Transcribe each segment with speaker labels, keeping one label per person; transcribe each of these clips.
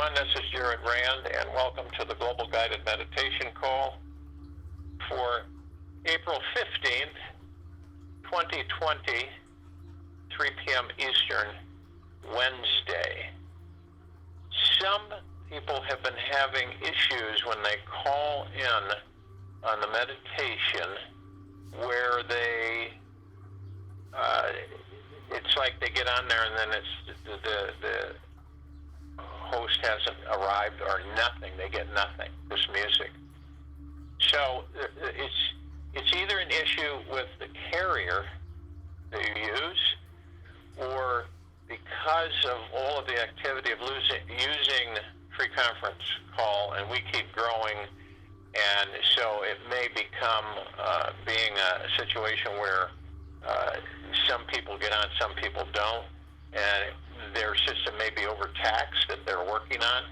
Speaker 1: everyone. This is Jared Rand, and welcome to the Global Guided Meditation Call for April 15th, 2020, 3 p.m. Eastern, Wednesday. Some people have been having issues when they call in on the meditation where it's like they get on there and then it's the host hasn't arrived or nothing. They get nothing, just music. So it's either an issue with the carrier that you use, or because of all of the activity of using free conference call, and we keep growing, and so it may become being a situation where some people get on, some people don't, and their system may be overtaxed that they're working on.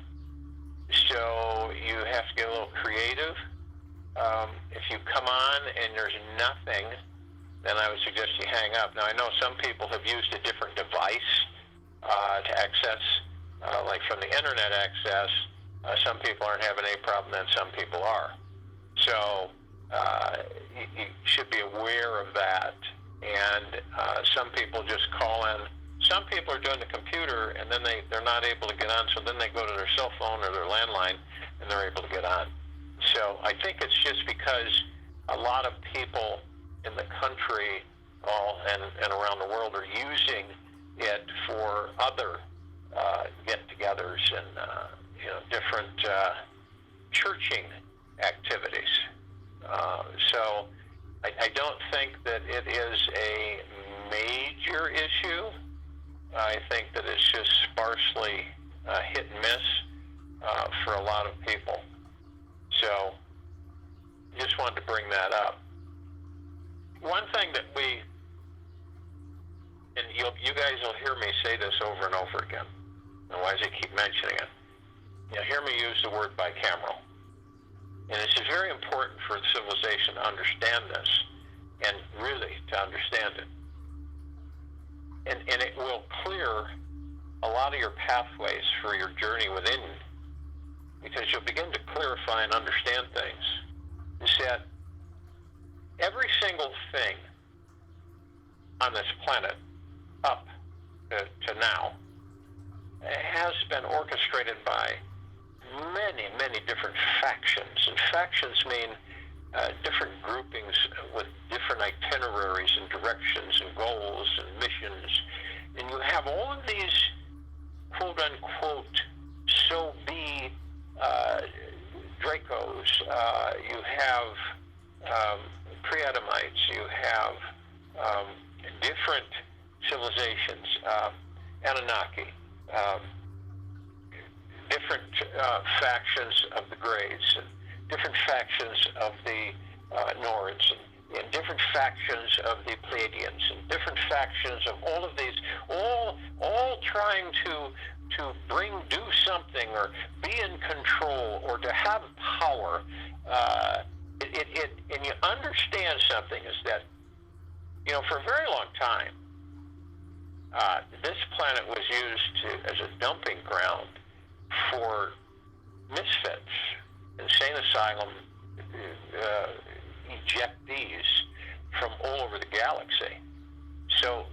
Speaker 1: So you have to get a little creative. If you come on and there's nothing, then I would suggest you hang up. Now, I know some people have used a different device to access, like from the internet access. Some people aren't having any problem, and some people are. So you should be aware of that. And some people just call in. Some people are doing the computer, and then they're not able to get on, so then they go to their cell phone or their landline, and they're able to get on. So I think it's just because a lot of people in the country and around the world are using it for other get-togethers and different churching activities. So I don't think that it is a major issue. I think that it's just sparsely hit and miss for a lot of people. So just wanted to bring that up. One thing that and you guys will hear me say this over and over again, and why does he keep mentioning it? You'll hear me use the word bicameral. And this is very important for civilization to understand this, and really to understand it. And it will clear a lot of your pathways for your journey within, because you'll begin to clarify and understand things. Is that every single thing on this planet, up to now, has been orchestrated by many, many different factions. And factions mean different groupings with different itineraries and directions and goals and missions. And you have all of these quote-unquote so-be Dracos. You have pre-Adamites. You have different civilizations, Anunnaki, different factions of the Greys, and different factions of the Nords, and different factions of the Pleiadians, and different factions of all of these, all trying to do something or be in control or to have power. And you understand something is that, for a very long time, this planet was used as a dumping ground for misfits, insane asylum ejectees from all over the galaxy. So,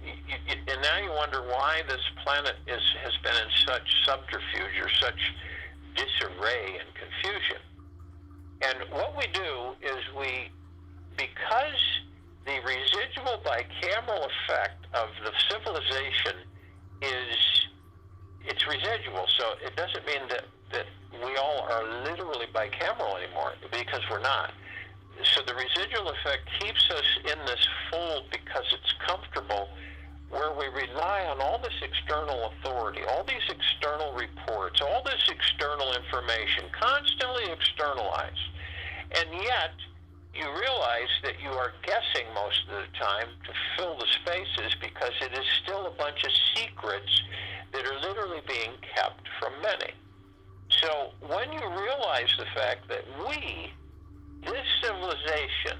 Speaker 1: and now you wonder why this planet has been in such subterfuge or such disarray and confusion. And what we do is because the residual bicameral effect of the civilization it's residual, so it doesn't mean that we all are literally bicameral anymore, because we're not. So the residual effect keeps us in this fold because it's comfortable, where we rely on all this external authority, all these external reports, all this external information, constantly externalized. And yet, you realize that you are guessing most of the time to fill the spaces, because it is still a bunch of secrets that are literally being kept from many. So when you realize the fact that this civilization,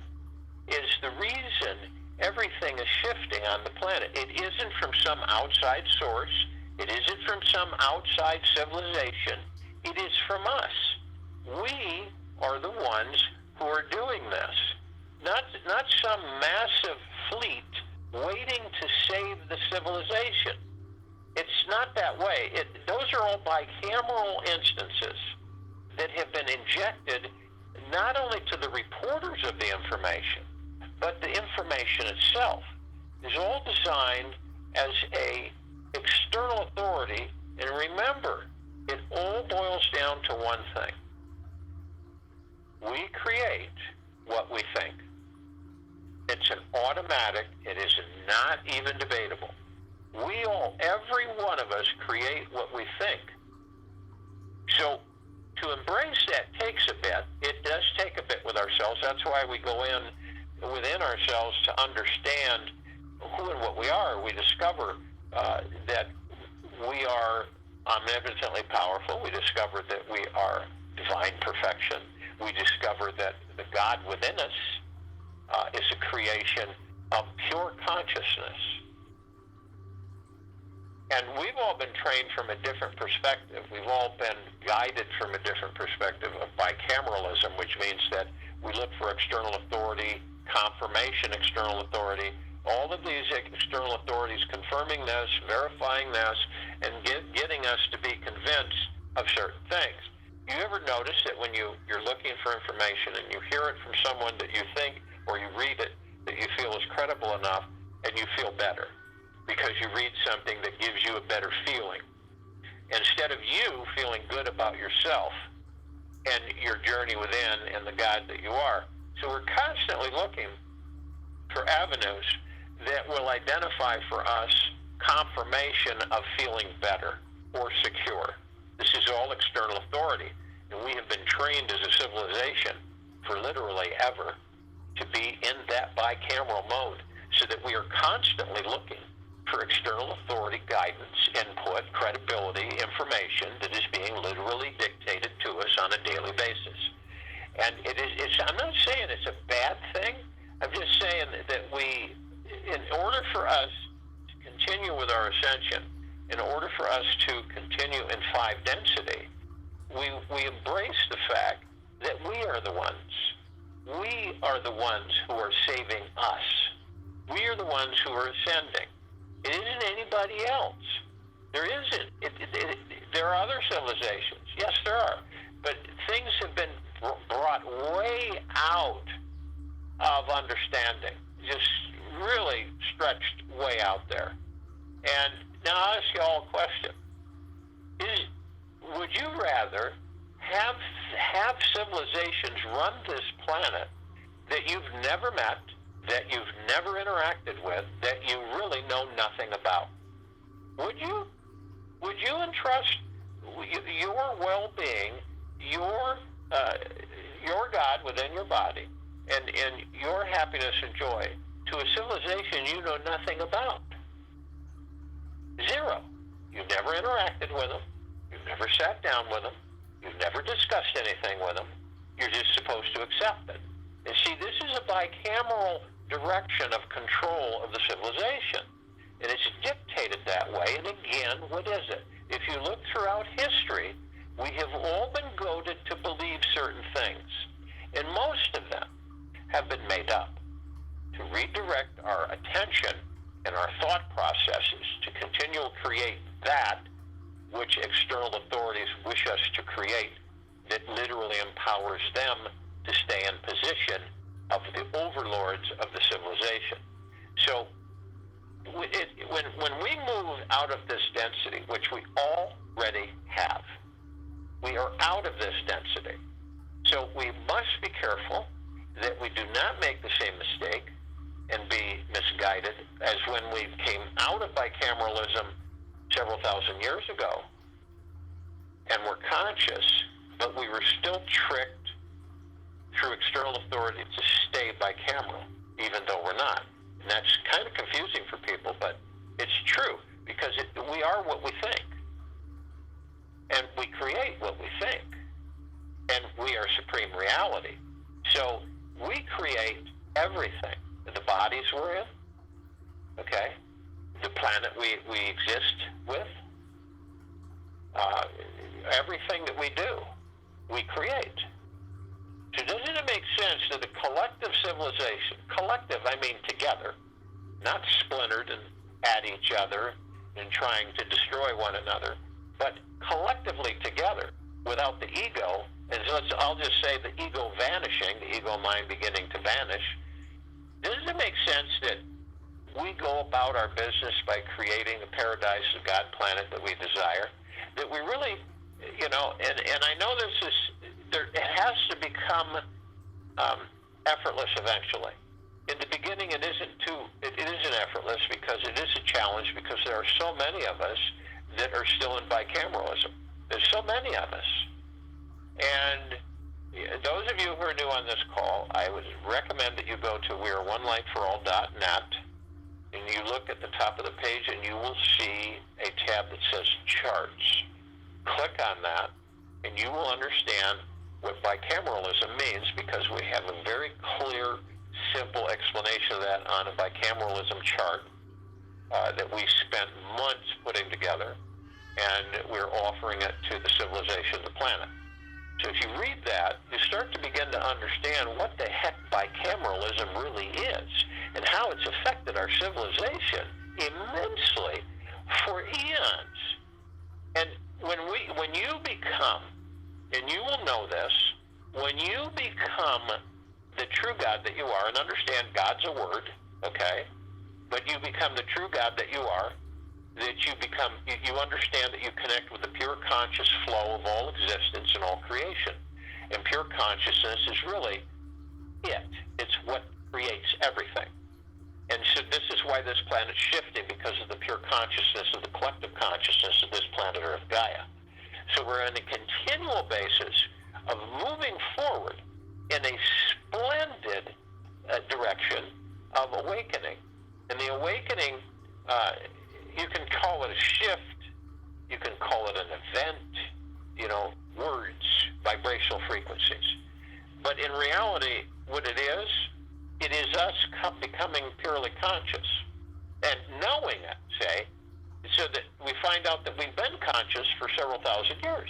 Speaker 1: is the reason everything is shifting on the planet. It isn't from some outside source. It isn't from some outside civilization. It is from us. We are the ones who are doing this. Not some massive fleet waiting to save the civilization. It's not that way. Those are all bicameral instances that have been injected not only to the reporters of the information, but the information itself is all designed as a external authority. And remember, it all boils down to one thing. We create what we think. It's an automatic. It is not even debatable. Every one of us create what we think. So to embrace that takes a bit. It does take a bit with ourselves. That's why we go within ourselves to understand who and what we are. We discover that we are omnipotently powerful. We discover that we are divine perfection. We discover that the God within us is a creation of pure consciousness. And we've all been trained from a different perspective. We've all been guided from a different perspective of bicameralism, which means that we look for external authority, confirmation external authority, all of these external authorities confirming this, verifying this, and getting us to be convinced of certain things. You ever notice that when you're looking for information and you hear it from someone that you think, or you read it, that you feel is credible enough, and you feel better because you read something that gives you a better feeling, instead of you feeling good about yourself and your journey within and the God that you are. So we're constantly looking for avenues that will identify for us confirmation of feeling better or secure. This is all external authority, and we have been trained as a civilization for literally ever to be in that bicameral mode, so that we are constantly looking for external authority, guidance, input, credibility, information that is being literally dictated to us on a daily basis. And I'm not saying it's a bad thing. I'm just saying that in order for us to continue with our ascension, in order for us to continue in 5 density, we embrace the fact that we are the ones. We are the ones who are saving us. We are the ones who are ascending. It isn't anybody else. There isn't. There are other civilizations. Yes, there are. But things have been brought way out of understanding, just really stretched way out there. And now I'll ask you all a question. Would you rather have civilizations run this planet that you've never met, that you've never interacted with, that you really know nothing about? Would you? Would you entrust your well-being, your God within your body, and your happiness and joy to a civilization you know nothing about? Zero. You've never interacted with them. You've never sat down with them. You've never discussed anything with them. You're just supposed to accept it. And see, this is a bicameral direction of control of the civilization. And it's dictated that way. And again, what is it? If you look throughout history, we have all been goaded to believe certain things. And most of them have been made up to redirect our attention and our thought processes to continue to create that which external authorities wish us to create, that literally empowers them to stay in position of the overlords of the civilization. So when we move out of this density, which we already have, we are out of this density. So we must be careful that we do not make the same mistake and be misguided as when we came out of bicameralism several thousand years ago and were conscious, but we were still tricked through external authority to stay bicameral, even though we're not. And that's kind of confusing for people, but it's true, because we are what we think. And we create what we think. And we are supreme reality. So we create everything. The bodies we're in, okay? The planet we exist with, everything that we do, we create. So doesn't it make sense that a collective civilization, collective, I mean together, not splintered and at each other and trying to destroy one another, but collectively together without the ego, and I'll just say the ego vanishing, the ego mind beginning to vanish. Doesn't it make sense that we go about our business by creating the paradise of God planet that we desire? That we really, and I know it has to become effortless eventually. In the beginning, it isn't effortless because it is a challenge, because there are so many of us that are still in bicameralism. There's so many of us. And those of you who are new on this call, I would recommend that you go to weareonelightforall.net and you look at the top of the page and you will see a tab that says Charts. Click on that and you will understand what bicameralism means, because we have a very clear, simple explanation of that on a bicameralism chart that we spent months putting together, and we're offering it to the civilization of the planet. So if you read that, you start to begin to understand what the heck bicameralism really is and how it's affected our civilization immensely for eons. And when you become, and you will know this, when you become the true God that you are, and understand God's a word, okay? But you become the true God that you are, that you understand that you connect with the pure conscious flow of all existence and all creation. And pure consciousness is really it. It's what creates everything. And so this is why this planet's shifting, because of the pure consciousness of the collective consciousness of this planet Earth Gaia. So we're on a continual basis of moving forward in a splendid direction of awakening. And the awakening, you can call it a shift, you can call it an event, words, vibrational frequencies. But in reality, what it is us becoming purely conscious and knowing it, say, so that we find out that we've been conscious for several thousand years.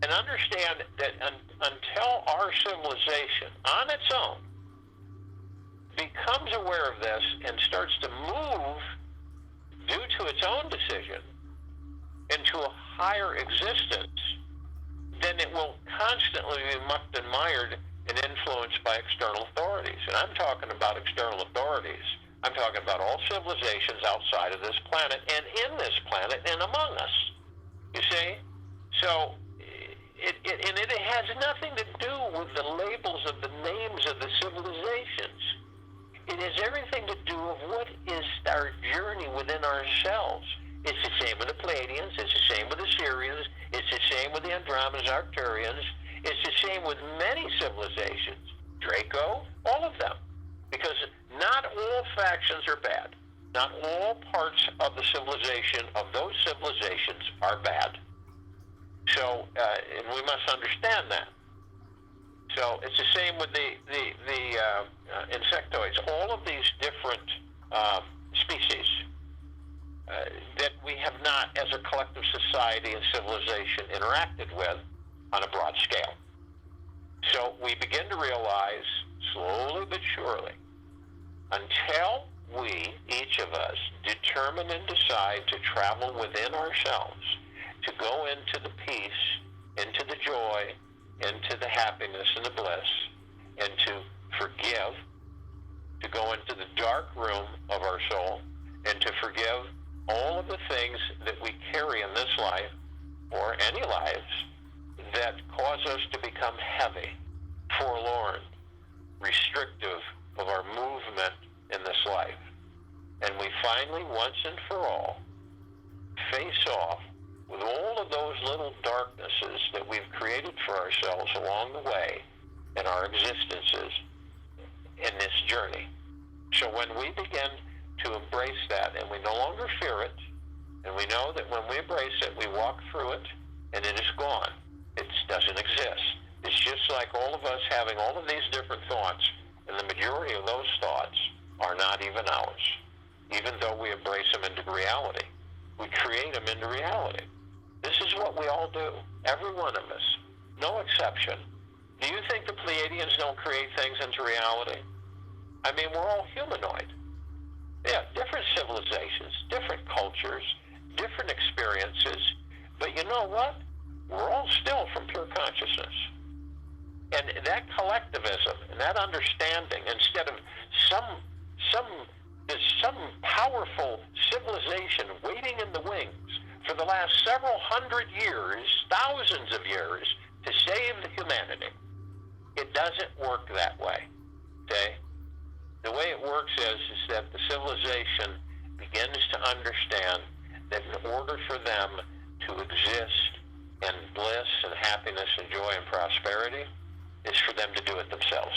Speaker 1: And understand that until our civilization on its own becomes aware of this and starts to move due to its own decision into a higher existence, then it will constantly be mucked and mired and influenced by external authorities. And I'm talking about external authorities. I'm talking about all civilizations outside of this planet and in this planet and among us. You see? So, it has nothing to do with the labels of the names of the civilizations. It has everything to do with what is our journey within ourselves. It's the same with the Pleiadians. It's the same with the Syrians. It's the same with the Andromedans, Arcturians. It's the same with many civilizations. Draco, all of them. Because not all factions are bad. Not all parts of the civilization, of those civilizations, are bad. So, and we must understand that. So it's the same with the insectoids. All of these different species that we have not, as a collective society and civilization, interacted with on a broad scale. So we begin to realize, slowly but surely, until we, each of us, determine and decide to travel within ourselves, to go into the peace, into the joy, into the happiness and the bliss, and to forgive, to go into the dark room of our soul, and to forgive all of the things that we carry in this life, or any lives, that cause us to become heavy, forlorn, restrictive of our movement in this life. And we finally, once and for all, face off with all of those little darknesses that we've created for ourselves along the way in our existences in this journey. So when we begin to embrace that, and we no longer fear it, and we know that when we embrace it, we walk through it, and it is gone. It doesn't exist. It's just like all of us having all of these different thoughts, and the majority of those thoughts are not even ours, even though we embrace them into reality. We create them into reality. This is what we all do, every one of us, no exception. Do you think the Pleiadians don't create things into reality? I mean, we're all humanoid. Yeah, different civilizations, different cultures, different experiences, but you know what? We're all still from pure consciousness. And that collectivism and that understanding, instead of some powerful civilization waiting in the wings for the last several hundred years, thousands of years, to save humanity, it doesn't work that way. Okay? The way it works is that the civilization begins to understand that in order for them to exist in bliss and happiness and joy and prosperity, is for them to do it themselves.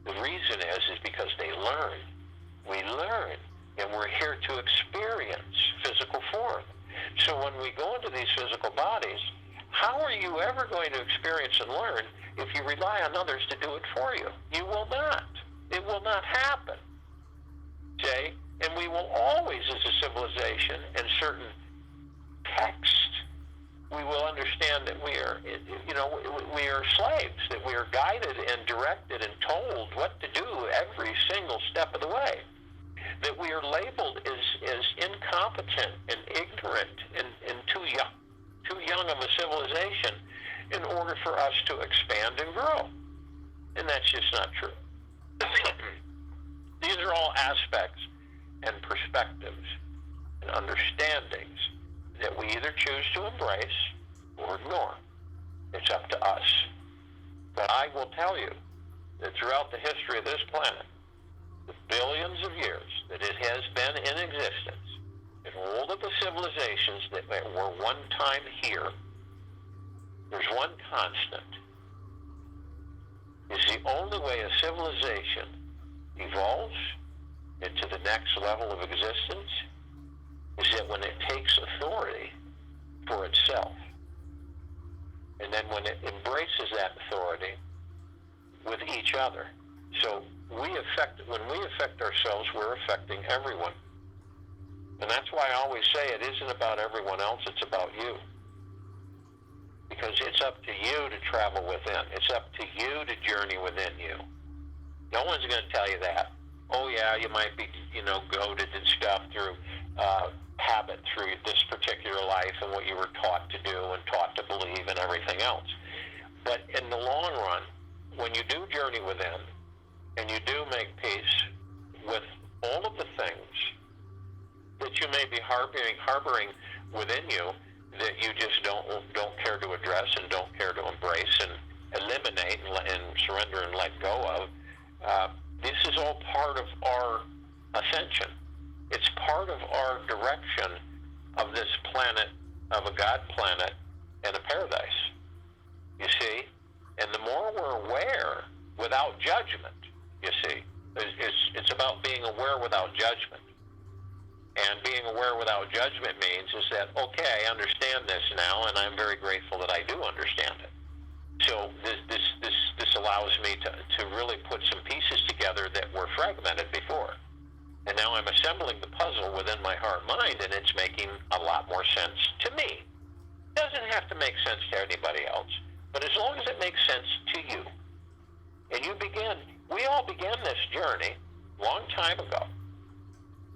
Speaker 1: The reason is because they learn. We learn, and we're here to experience physical form. So when we go into these physical bodies, how are you ever going to experience and learn if you rely on others to do it for you? You will not. It will not happen. Okay? And we will always, as a civilization, in certain text, we will understand that we are slaves, that we are guided and directed and told what to do every single step of the way, that we are labeled as incompetent and ignorant and too young of a civilization in order for us to expand and grow. And that's just not true. These are all aspects and perspectives and understandings that we either choose to embrace or ignore. It's up to us. But I will tell you that throughout the history of this planet, the billions of years that it has been in existence, in all of the civilizations that were one time here, there's one constant. It's the only way a civilization evolves into the next level of existence is that when it takes authority for itself, and then when it embraces that authority with each other. So when we affect ourselves, we're affecting everyone. And that's why I always say it isn't about everyone else, it's about you. Because it's up to you to travel within. It's up to you to journey within you. No one's going to tell you that. Oh yeah, you might be, goaded and stuff through habit, through this particular life and what you were taught to do and taught to believe and everything else. But in the long run, when you do journey within and you do make peace with all of the things that you may be harboring within you that you just don't care to address and don't care to embrace and eliminate and surrender and let go of, this is all part of our ascension. It's part of our direction of this planet, of a God planet and a paradise. You see? And the more we're aware without judgment, you see, it's about being aware without judgment. And being aware without judgment means is that, okay, I understand this now, and I'm very grateful that I do understand it. So this allows me to really put some pieces together that were fragmented before. And now I'm assembling the puzzle within my heart-mind, and it's making a lot more sense to me. It doesn't have to make sense to anybody else, but as long as it makes sense to you. And we all began this journey a long time ago.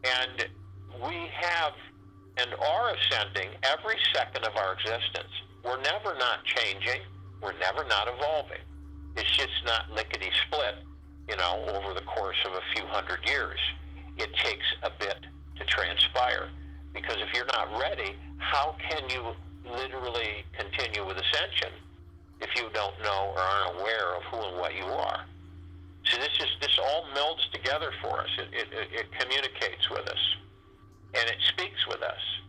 Speaker 1: And we have and are ascending every second of our existence. We're never not changing. We're never not evolving. It's just not lickety-split, over the course of a few hundred years. It takes a bit to transpire. Because if you're not ready, how can you literally continue with ascension if you don't know or aren't aware of who and what you are? So this all melds together for us. It communicates with us. And it speaks with us.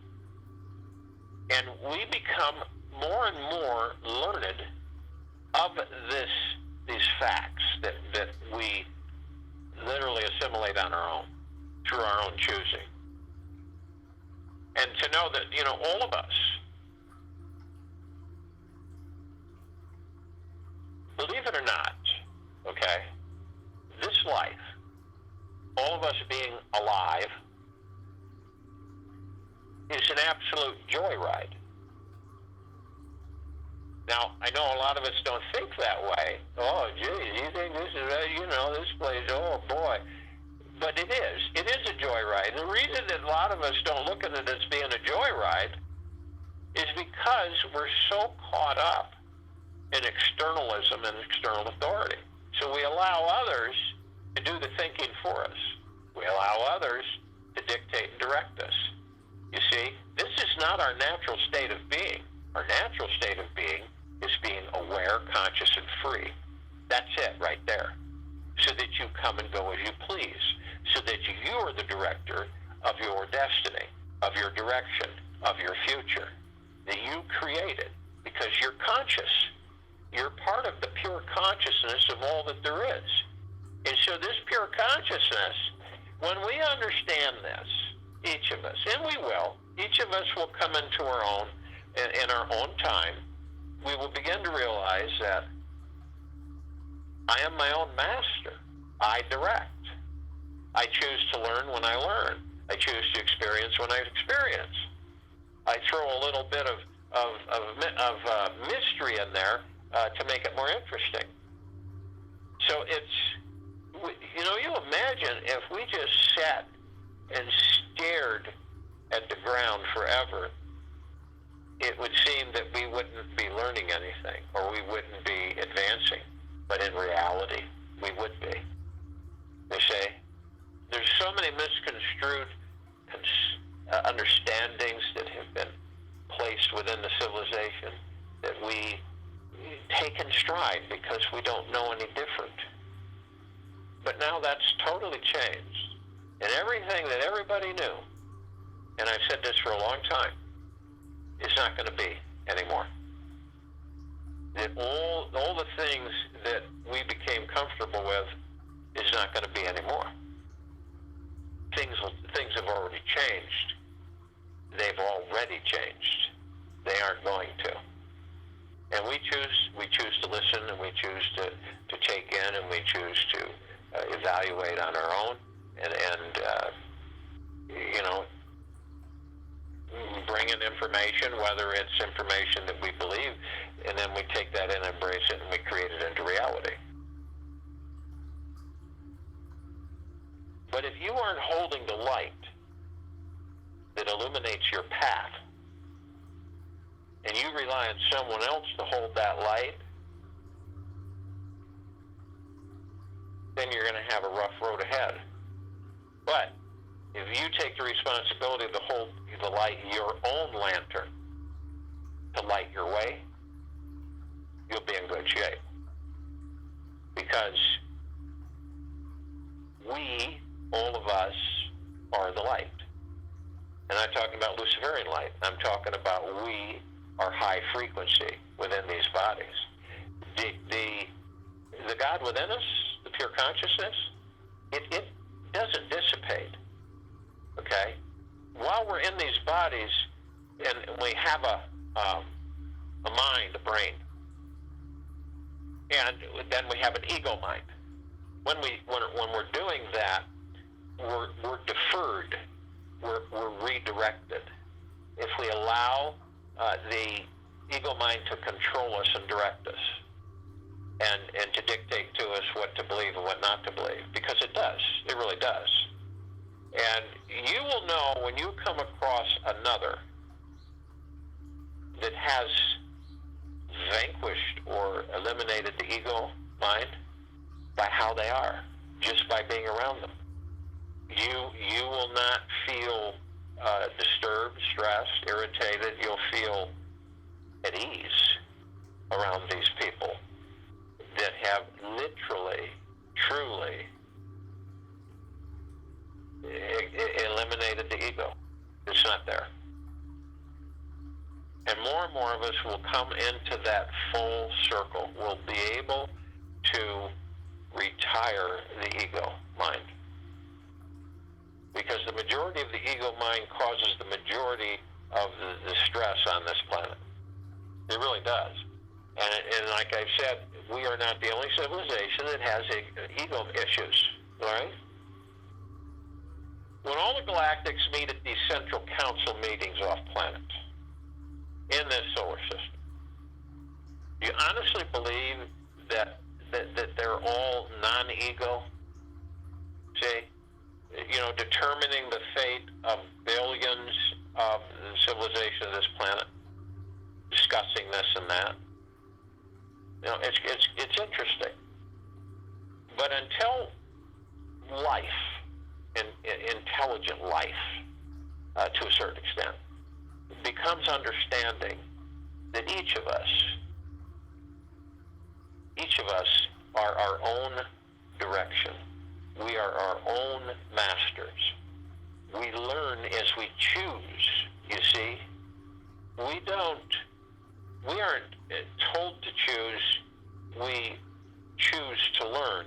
Speaker 1: And we become more and more learned of these facts that we literally assimilate on our own, through our own choosing. And to know that, all of us, believe it or not, okay, this life, all of us being alive, is an absolute joyride. Now, I know a lot of us don't think that way. Oh, gee, you think this is, this place, oh boy. But it is. It is a joyride. The reason that a lot of us don't look at it as being a joyride is because we're so caught up in externalism and external authority. So we allow others to do the thinking for us. We allow others to dictate and direct us. You see, this is not our natural state of being. Our natural state of being is being aware, conscious, and free. That's it right there. So that you come and go as you please. So that you are the director of your destiny, of your direction, of your future. That you created because you're conscious. You're part of the pure consciousness of all that there is. And so this pure consciousness, when we understand this, each of us, and we will, each of us will come into our own, in our own time, we will begin to realize that I am my own master. I direct. I choose to learn when I learn. I choose to experience when I experience. I throw a little bit of mystery in there to make it more interesting. So you imagine if we just sat and stared at the ground forever, it would seem that we wouldn't be learning anything, or we wouldn't be advancing. But in reality, we would be. They say there's so many misconstrued understandings that have been placed within the civilization that we take in stride because we don't know any different. But now that's totally changed. And everything that everybody knew, and I've said this for a long time, is not going to be anymore. That all the things that we became comfortable with is not going to be anymore. Things have already changed. They've already changed. They aren't going to. And we choose to listen, and we choose to take in, and we choose to evaluate on our own, and bring in information, whether it's information that we believe, and then we take that in, embrace it, and we create it into reality. But if you aren't holding the light that illuminates your path, and you rely on someone else to hold that light, then you're going to have a rough road ahead. But if you take the responsibility to hold the light, your own lantern, to light your way, you'll be in good shape. Because we, all of us, are the light. And I'm talking about Luciferian light. I'm talking about we are high frequency within these bodies. The God within us, the pure consciousness, it doesn't dissipate. Okay? While we're in these bodies, and we have a mind, a brain, and then we have an ego mind. When we're doing that, we're deferred. We're redirected. If we allow the ego mind to control us and direct us, and to dictate to us what to believe and what not to believe, because it does. It really does. And you will know when you come across another that has vanquished or eliminated the ego mind by how they are, just by being around them. You will not feel disturbed, stressed, irritated. You'll feel at ease around these people that have literally, truly eliminated the ego. It's not there. And more of us will come into that full circle. We'll be able to retire the ego mind. Because the majority of the ego mind causes the majority of the stress on this planet. It really does. And like I've said, we are not the only civilization that has ego issues, all right? When all the galactics meet at these central council meetings off planet, in this solar system, Do you honestly believe that they're all non-ego? See? Determining the fate of billions of the civilization of this planet, discussing this and that. It's interesting. But until life, intelligent life, to a certain extent, becomes understanding that each of us are our own direction. We are our own masters. We learn as we choose, you see. We aren't told to choose. We choose to learn.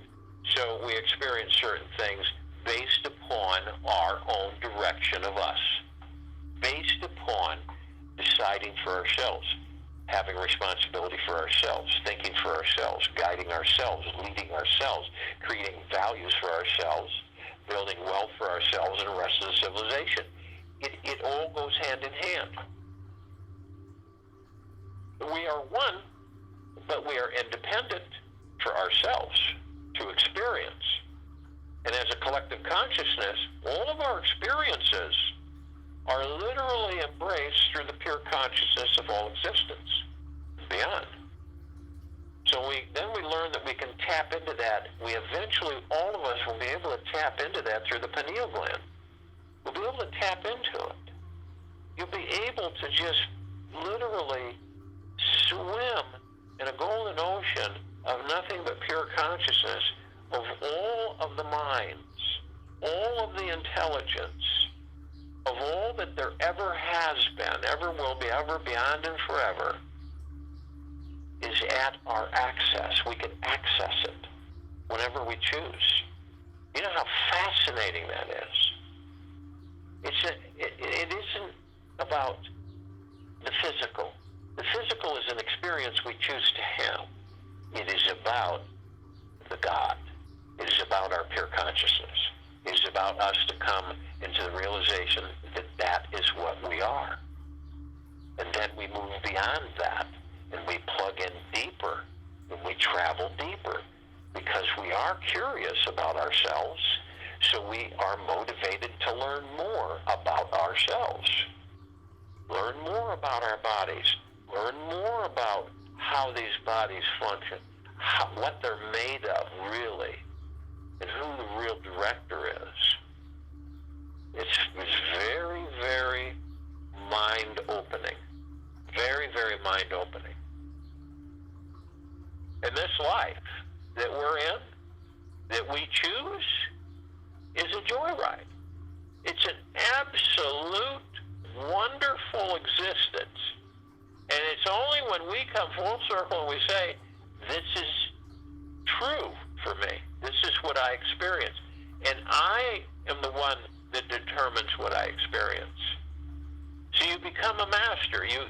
Speaker 1: So we experience certain things based upon our own direction of us, based upon deciding for ourselves, having responsibility for ourselves, thinking for ourselves, guiding ourselves, leading ourselves, creating values for ourselves, building wealth for ourselves and the rest of the civilization. It all goes hand in hand. We are one, but we are independent for ourselves to experience. And as a collective consciousness, all of our experiences are literally embraced through the pure consciousness of all existence, beyond. So then we learn that we can tap into that. We eventually, all of us will be able to tap into that through the pineal gland. We'll be able to tap into it. You'll be able to just literally swim in a golden ocean of nothing but pure consciousness of all of the minds, all of the intelligence, of all that there ever has been, ever will be, ever, beyond, and forever, is at our access. We can access it whenever we choose. You know how fascinating that is? It isn't about the physical. The physical is an experience we choose to have. It is about the God. It is about our pure consciousness. It is about us to come into the realization that that is what we are. And then we move beyond that, and we plug in deeper, and we travel deeper, because we are curious about ourselves, so we are motivated to learn more about ourselves. Learn more about our bodies. Learn more about how these bodies function, what they're made of, really, and who the real director is. It's very, very mind-opening. Very, very mind-opening. And this life that we're in, that we choose, is a joyride. It's an absolute wonderful existence. And it's only when we come full circle and we say, this is true for me. This is what I experience. And I am the one that determines what I experience. So you become a master. You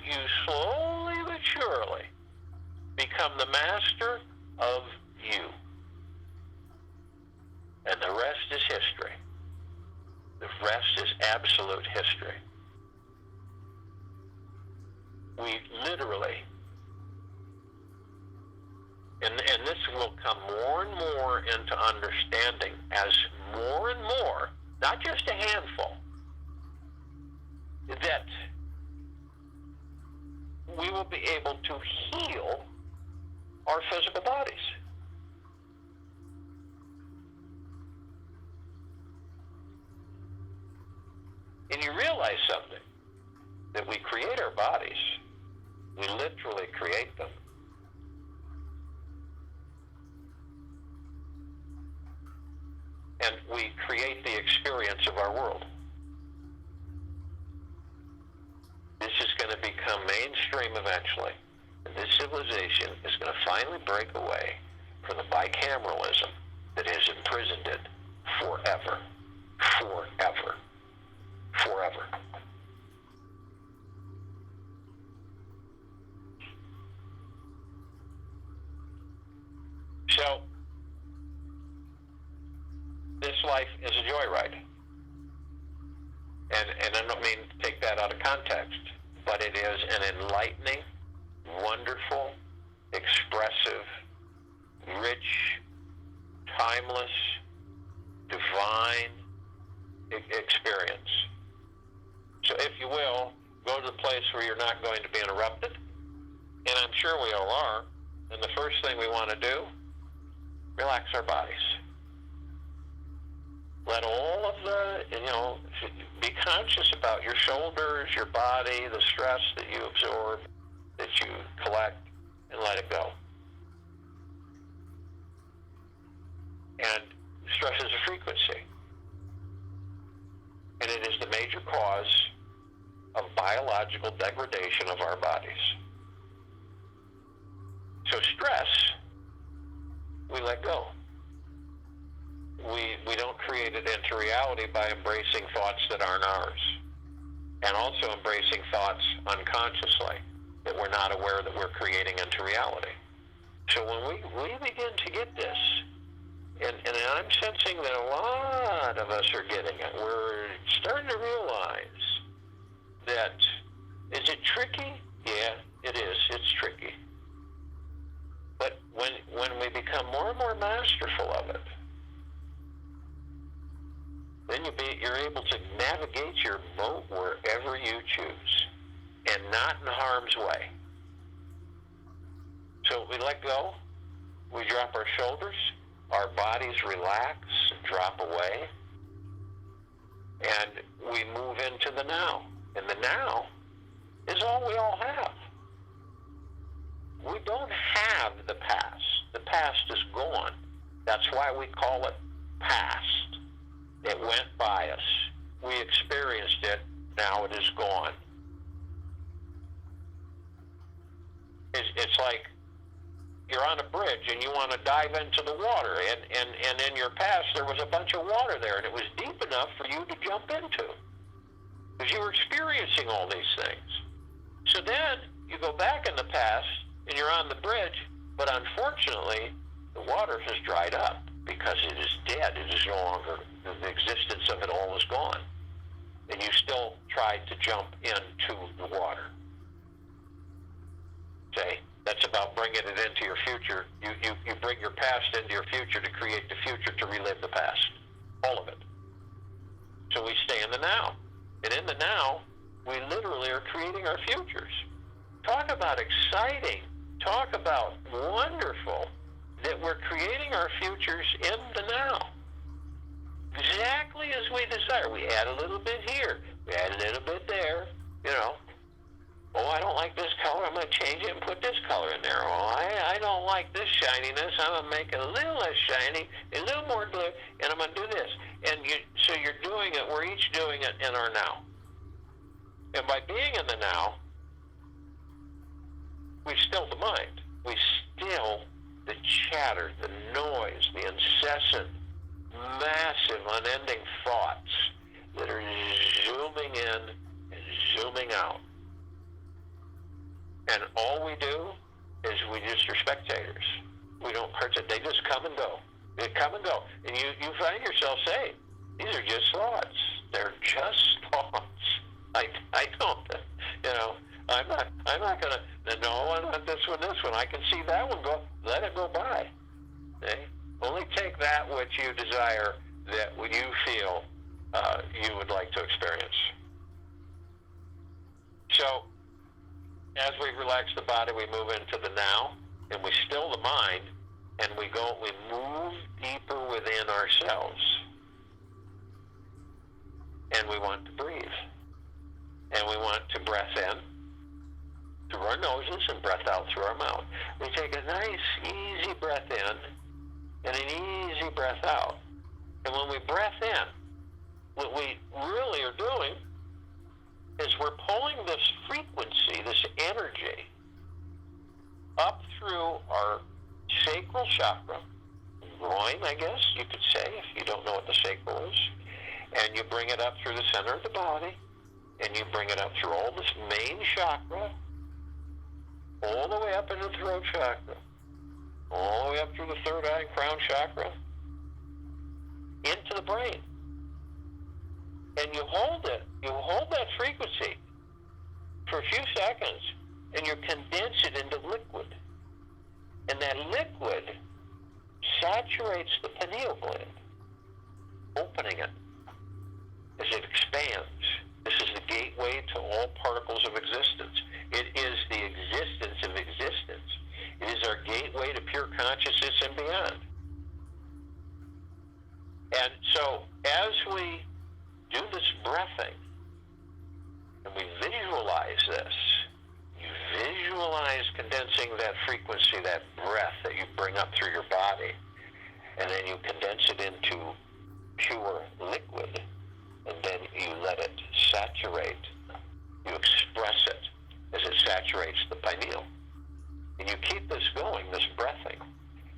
Speaker 1: slowly but surely become the master of you. And the rest is history. The rest is absolute history. We literally, and this will come more and more into understanding as more and more, not just a handful, that we will be able to heal our physical bodies. And you realize something, that we create our bodies. We literally create them. And we create the experience of our world. This is going to become mainstream eventually. And this civilization is going to finally break away from the bicameralism that has imprisoned it forever. Forever. Forever. So, this life is a joyride. And I don't mean to take that out of context, but it is an enlightening, wonderful, expressive, rich, timeless, divine experience. So if you will, go to the place where you're not going to be interrupted, and I'm sure we all are, and the first thing we want to do, relax our bodies. Let all of the, be conscious about your shoulders, your body, the stress that you absorb, that you collect, and let it go. And stress is a frequency. And it is the major cause of biological degradation of our bodies. So stress, we let go. We don't create it into reality by embracing thoughts that aren't ours. And also embracing thoughts unconsciously that we're not aware that we're creating into reality. So when we begin to get this, and I'm sensing that a lot of us are getting it, we're starting to realize that, is it tricky? Yeah, it is. It's tricky. But when we become more and more masterful of it, then you're able to navigate your boat wherever you choose, and not in harm's way. So we let go, we drop our shoulders, our bodies relax, drop away, and we move into the now. And the now is all we all have. We don't have the past. The past is gone. That's why we call it past. It went by us. We experienced it. Now it is gone. It's like you're on a bridge and you want to dive into the water, and in your past there was a bunch of water there, and it was deep enough for you to jump into because you were experiencing all these things. So then you go back in the past and you're on the bridge, but unfortunately the water has dried up because it is dead. It is no longer, the existence of it all is gone. And you still tried to jump into the water. Say, that's about bringing it into your future. You bring your past into your future to create the future, to relive the past. All of it. So we stay in the now. And in the now, we literally are creating our futures. Talk about exciting. Talk about wonderful that we're creating our futures in the now. Exactly as we desire. We add a little bit here. We add a little bit there. Oh, I don't like this color. I'm going to change it and put this color in there. Oh, I don't like this shininess. I'm going to make it a little less shiny, a little more blue, and I'm going to do this. And so you're doing it. We're each doing it in our now. And by being in the now, we still the mind. We still the chatter, the noise, the incessant, massive, unending thoughts that are zooming in and zooming out. And all we do is we just are spectators. We don't participate. They just come and go. They come and go. And you find yourself saying, these are just thoughts. They're just thoughts. I don't, I'm not going to, no, I want this one. I can see that one go, let it go by. Okay? Only take that which you desire, that you feel you would like to experience. So, as we relax the body, we move into the now, and we still the mind, and we move deeper within ourselves. And we want to breathe. And we want to breath in through our noses and breath out through our mouth. We take a nice, easy breath in and an easy breath out. And when we breath in, what we really are doing is we're pulling this frequency, this energy, up through our sacral chakra, groin, I guess you could say, if you don't know what the sacral is. And you bring it up through the center of the body, and you bring it up through all this main chakra, all the way up in the throat chakra, all the way up through the third eye and crown chakra, into the brain. And you hold it. You hold that frequency for a few seconds, and you condense it into liquid. And that liquid saturates the pineal gland, opening it as it expands. This is the gateway to all particles of existence. It is the existence of existence. It is our gateway to pure consciousness and beyond. And so as we do this breathing, and we visualize this, you visualize condensing that frequency, that breath that you bring up through your body, and then you condense it into pure liquid, and then you let it saturate. You express it as it saturates the pineal. And you keep this going, this breathing.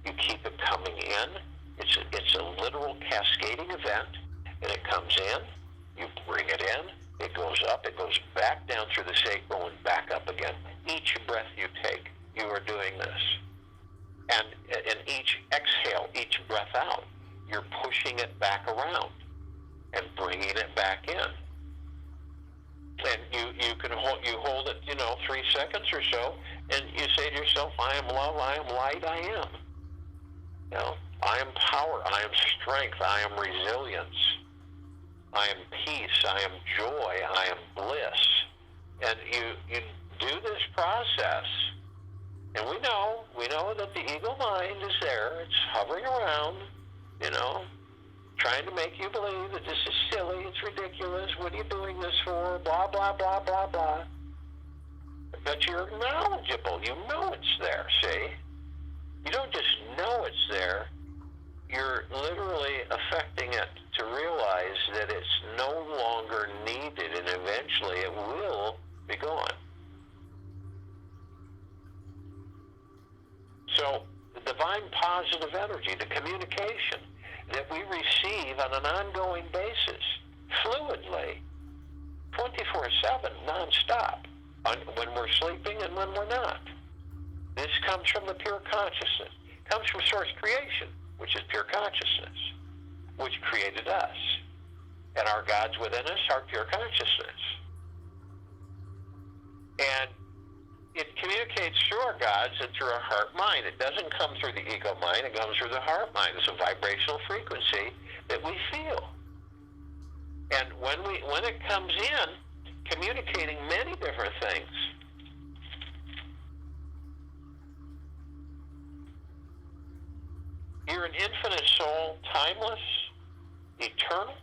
Speaker 1: You keep it coming in. It's a literal cascading event, and it comes in, you bring it in, it goes up, it goes back down through the sacral and back up again. Each breath you take, you are doing this. And in each exhale, each breath out, you're pushing it back around and bringing it back in. And you can hold it, 3 seconds or so, and you say to yourself, I am love, I am light, I am. I am power, I am strength, I am resilience, I am peace, I am joy, I am bliss. And you do this process, and we know that the ego mind is there. It's hovering around, trying to make you believe that this is silly, it's ridiculous, what are you doing this for, blah, blah, blah, blah, blah. But you're knowledgeable. You know it's there, see? You don't just know it's there. You're literally affecting it to realize that it's no longer needed, and eventually it will be gone. So the divine positive energy, the communication that we receive on an ongoing basis, fluidly, 24/7, nonstop, when we're sleeping and when we're not. This comes from the pure consciousness. It comes from source creation, which is pure consciousness, which created us. And our gods within us are pure consciousness. And it communicates through our gods and through our heart mind. It doesn't come through the ego mind, it comes through the heart mind. It's a vibrational frequency that we feel. And when it comes in, communicating many different things. You're an infinite soul, timeless, eternal,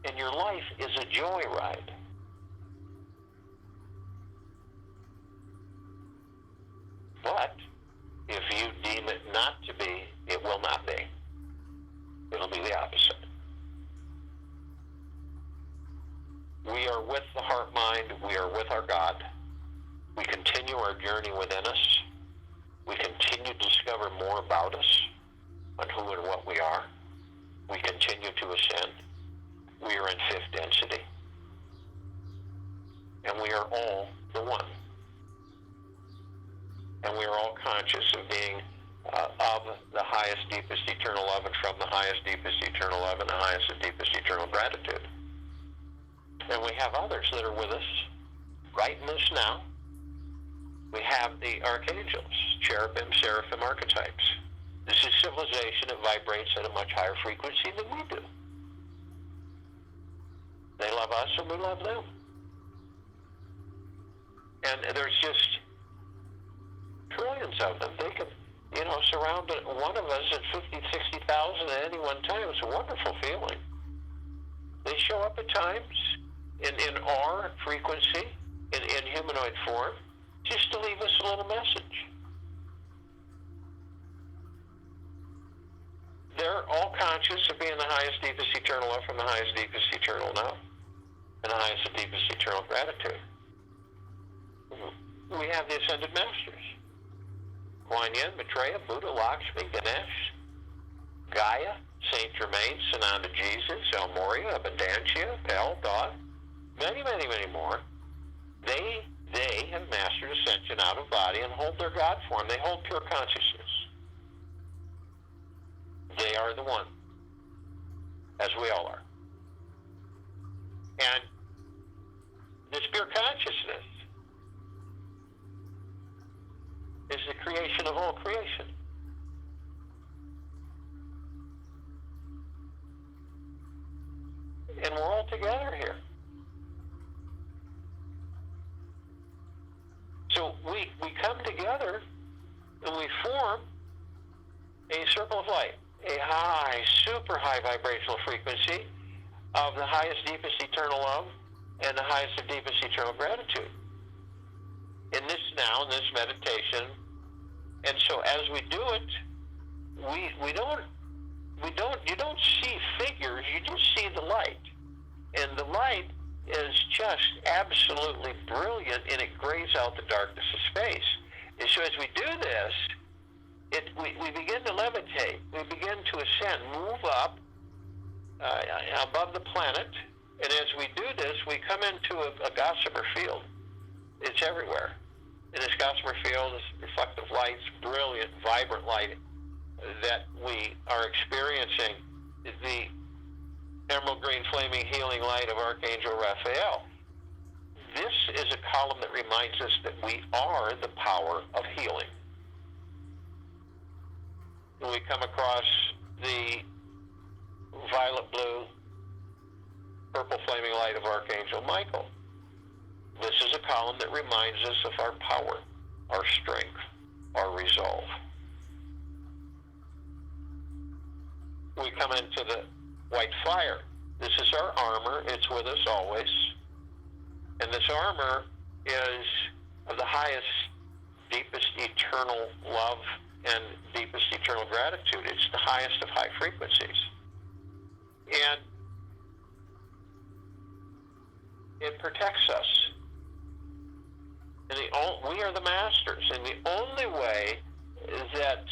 Speaker 1: and your life is a joyride. But if you deem it not to be, it will not be. It'll be the opposite. We are with the heart mind. We are with our God. We continue our journey within us. We continue to discover more about us, on who and what we are. We continue to ascend. We are in fifth density. And we are all the one. And we are all conscious of being of the highest, deepest eternal love, and from the highest, deepest eternal love, and the highest and deepest eternal gratitude. And we have others that are with us right in this now. We have the archangels, cherubim, seraphim archetypes. This is civilization that vibrates at a much higher frequency than we do. They love us and we love them. And there's just trillions of them. They can, surround one of us at 50, 60,000 at any one time. It's a wonderful feeling. They show up at times in our frequency, in humanoid form, just to leave us a little message. They're all conscious of being the highest, deepest eternal love from the highest, deepest eternal now, and the highest and deepest eternal gratitude. We have the Ascended Masters. Kuan Yin, Maitreya, Buddha, Lakshmi, Ganesh, Gaia, Saint Germain, Sananda Jesus, El Morya, Abundantia, Pel, Dot, many, many, many more. They have mastered ascension out of body and hold their God form. They hold pure consciousness. They are the one, as we all are. And this pure consciousness is the creation of all creation. And we're all together here. So we come together and we form a circle of light, a high, super high vibrational frequency of the highest, deepest eternal love and the highest and deepest eternal gratitude. In this meditation, and so as we do it, you don't see figures, you just see the light. And the light is just absolutely brilliant, and it grays out the darkness of space. And so as we do this, we begin to levitate. We begin to ascend, move up above the planet. And as we do this, we come into a gossamer field. It's everywhere. And this gossamer field is reflective lights, brilliant, vibrant light that we are experiencing. The emerald green flaming healing light of Archangel Raphael. This is a column that reminds us that we are the power of healing. When we come across the violet blue, purple flaming light of Archangel Michael, this is a column that reminds us of our power, our strength, our resolve. We come into the white fire. This is our armor. It's with us always. And this armor is of the highest, deepest eternal love and deepest eternal gratitude. It's the highest of high frequencies. And it protects us. And we are the masters. And the only way that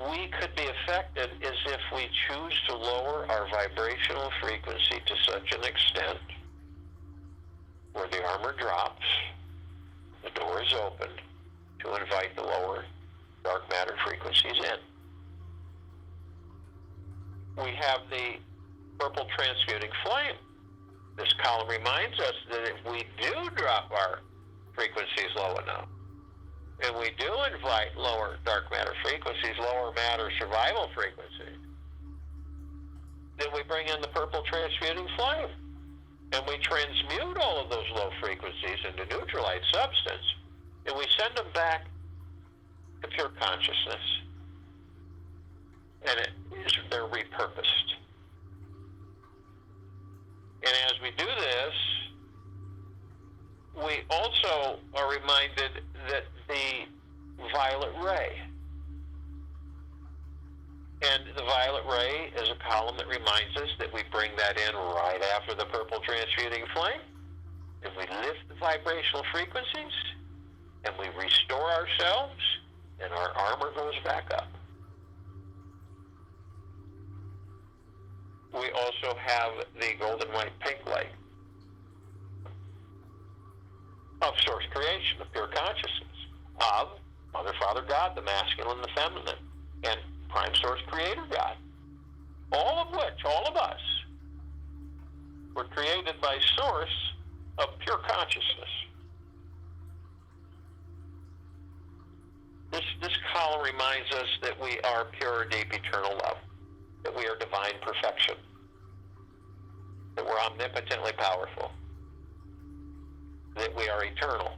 Speaker 1: we could be affected is if we choose to lower our vibrational frequency to such an extent where the armor drops, the door is opened to invite the lower dark matter frequencies in. We have the purple transmuting flame. This column reminds us that if we do drop our frequencies low enough, and we do invite lower dark matter frequencies, lower matter survival frequencies, then we bring in the purple transmuting flame. And we transmute all of those low frequencies into neutralized substance, and we send them back to pure consciousness. And they're repurposed. And as we do this, we also are reminded that the violet ray, and the violet ray is a column that reminds us that we bring that in right after the purple transmuting flame, and we lift the vibrational frequencies, and we restore ourselves, and our armor goes back up. We also have the golden white pink light of source creation, of pure consciousness, of Mother, Father, God, the masculine, the feminine, and Prime Source Creator God. All of which, all of us, were created by source of pure consciousness. This column reminds us that we are pure, deep, eternal love, that we are divine perfection, that we're omnipotently powerful, that we are eternal.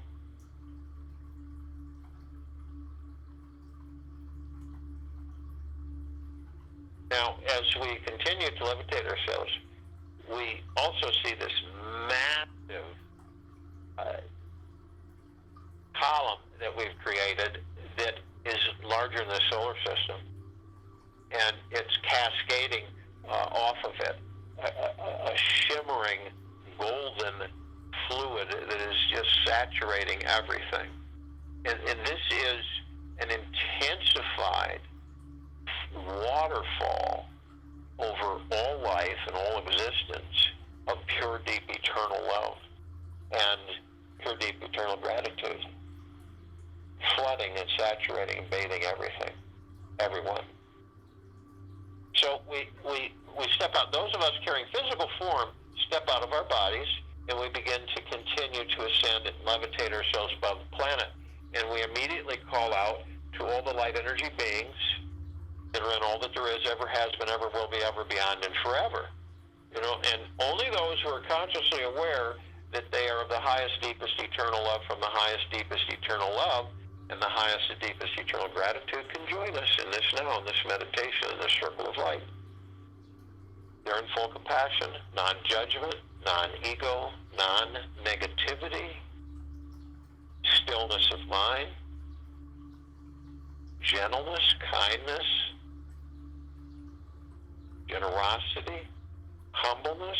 Speaker 1: Now, as we continue to levitate ourselves, we also see this massive column that we've created that is larger than the solar system, and it's cascading off of it a shimmering golden fluid that is just saturating everything. And this is an intensified waterfall over all life and all existence of pure, deep, eternal love and pure, deep, eternal gratitude, flooding and saturating and bathing everything, everyone. So we step out. Those of us carrying physical form step out of our bodies, and we begin to continue to ascend and levitate ourselves above the planet. and we immediately call out to all the light energy beings that are in all that there is, ever has been, ever will be, ever beyond, and forever. And only those who are consciously aware that they are of the highest, deepest, eternal love from the highest, deepest, eternal love and the highest and deepest eternal gratitude can join us in this now, in this meditation, in this circle of light. They're in full compassion, non-judgment, non-ego, non-negativity, stillness of mind, gentleness, kindness, generosity, humbleness,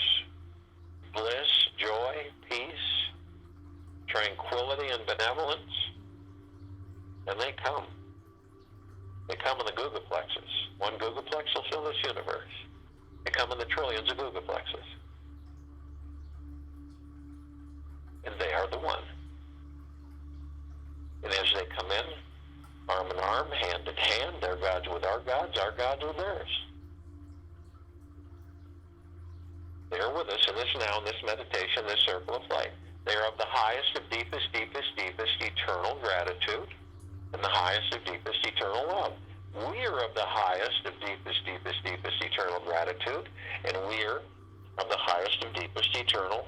Speaker 1: bliss, joy, peace, tranquility, and benevolence. And they come. They come in the Gugaplexes. One Gugaplex will fill this universe. They come in the trillions of Gugaplexes. And they are the one. And as they come in, arm in arm, hand in hand, their gods with our gods with theirs. They are with us in this now, in this meditation, this circle of light. They are of the highest of deepest, deepest, deepest eternal gratitude and the highest of deepest eternal love. We are of the highest of deepest, deepest, deepest eternal gratitude, and we are of the highest of deepest eternal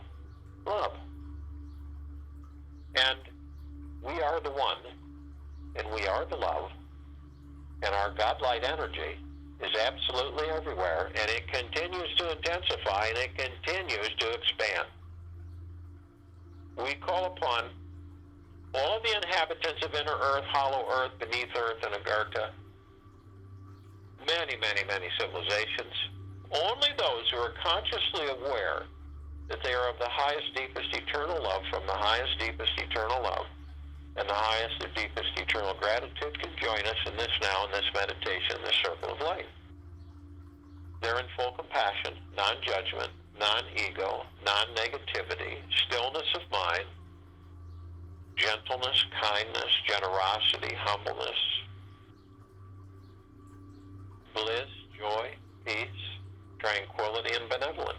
Speaker 1: love. And we are the one, and we are the love, and our God-light energy is absolutely everywhere, and it continues to intensify, and it continues to expand. We call upon all of the inhabitants of inner earth, hollow earth, beneath earth, and Agartha, many, many, many civilizations, only those who are consciously aware that they are of the highest, deepest eternal love from the highest, deepest eternal love and the highest and deepest eternal gratitude can join us in this now, in this meditation, in this circle of light. They're in full compassion, non-judgment, non-ego, non-negativity, stillness of mind, gentleness, kindness, generosity, humbleness, bliss, joy, peace, tranquility, and benevolence.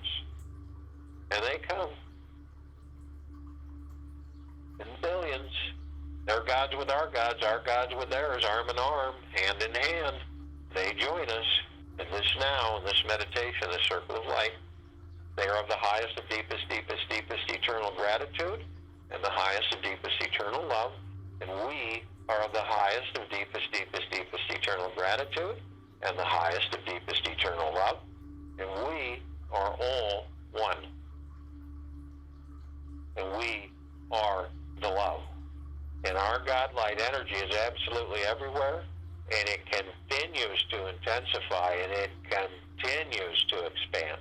Speaker 1: And they come in billions. Their gods with our gods with theirs, arm in arm, hand in hand. They join us in this now, in this meditation, this circle of light. They are of the highest of deepest, deepest, deepest eternal gratitude and the highest of deepest eternal love. And we are of the highest of deepest, deepest, deepest eternal gratitude and the highest of deepest eternal love. And we are all one. And we are the love. And our God-light energy is absolutely everywhere, and it continues to intensify, and it continues to expand.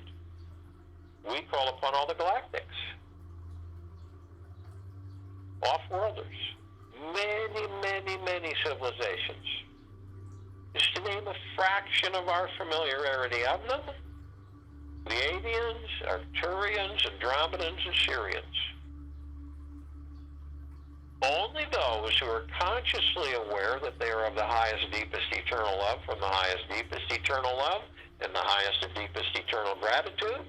Speaker 1: We call upon all the galactics, off-worlders, many, many, many civilizations. Just to name a fraction of our familiarity of them, Pleiadians, Arcturians, Andromedans, and Sirians. Only those who are consciously aware that they are of the highest, deepest eternal love from the highest, deepest eternal love and the highest and deepest eternal gratitude